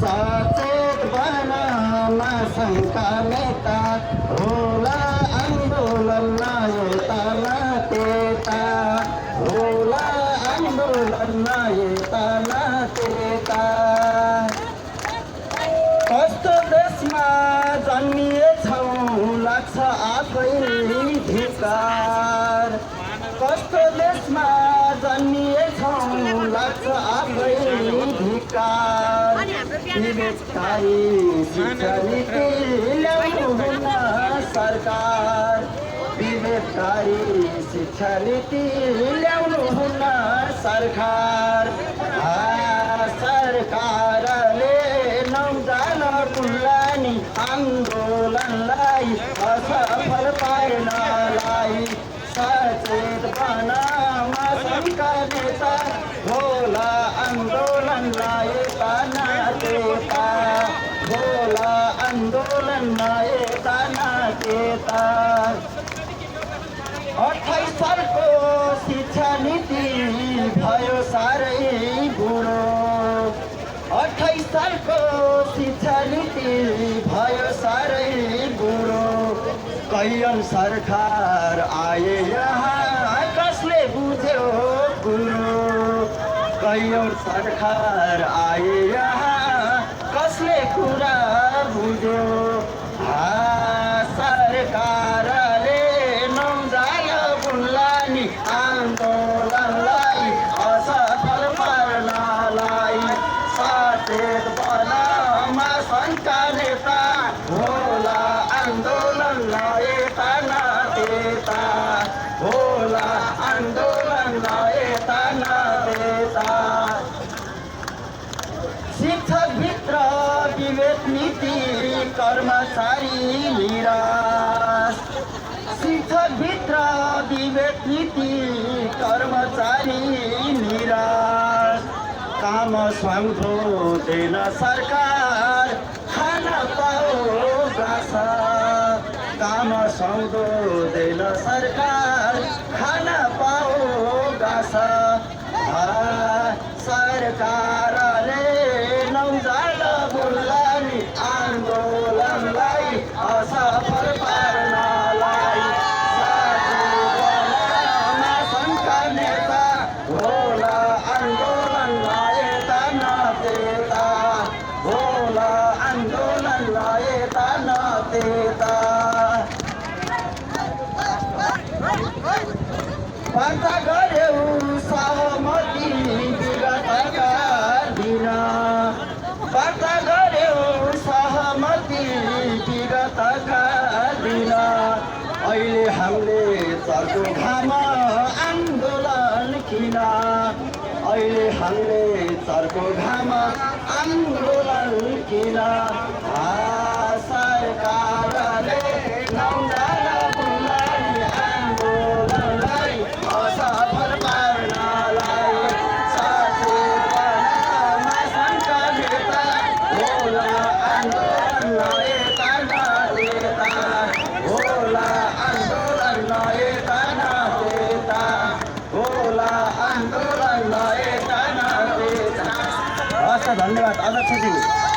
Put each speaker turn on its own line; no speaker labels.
सचेत बनामा शङ्का नेता होला आन्दोलनमा यता न त्यता होला आन्दोलनमा यता न त्यता कस्तो देशमा जन्मिएछौँ लाग्छ आफै धिक्कार कस्तो देशमा जन्मिएछौँ लाग्छ आफै धिक्कार विवेककारी शिक्षा नीति ल्याउनुहुन्न सरकार विवेककारी शिक्षा नीति ल्याउनुहुन्न सरकार सरकारले नौजान कुल्लानी आन्दोलनलाई असफल पार्नलाई सचेत बनामा शङ्का नेता होला आन्दोलनलाई यता न त्यता होला आन्दोलनलाई यता न त्यता 28 सालको शिक्षा नीति भयो साह्रै बुढो 28 सालको शिक्षा नीति भयो साह्रै बुढो कैयन सरकार आए यहाँ कसले बुझ्यो कुरो कैयन सरकार आए यहाँ कसले कुरा बुझ्यो सरकारले नौजान बुल्लानी आन्दोलनलाई असफल पार्नलाई सचेत बनामा शङ्का नेता होला आन्दोलनलाई यता न त्यता होला आन्दोलनलाई यता न त्यता शिक्षकभित्र विवेक नीति कर्मचारी निराश शिक्षकभित्र विवेक नीति कर्मचारी निराश काम सम्झौदैन सरकार खान पाओस् काम सम्झौदैन सरकार खान पाओस् सरकारले नौजान बुल्लानी आन्दोलनलाई असफल पार्नलाई सचेतना शङ्का नेता होला आन्दोलनलाई यता न त्यता होला आन्दोलनलाई यता न त्यता पर्दा गर्यौ सहमति विगतका दिन पर्दा गर्यौ सहमति विगतका दिन अहिले हामीले चर्को घाम आन्दोलन किन अहिले हामीले चर्को घाम आन्दोलन किन सरकारले नौजान बुल्लानी आन्दोलनलाई असफल पार्नलाई सचेत बनामा शङ्का नेता होला आन्दोलनलाई यता न त्यता होला आन्दोलनलाई यता न त्यता होला आन्दोलनलाई यता न त्यता हस् त धन्यवाद अध्यक्षज्यू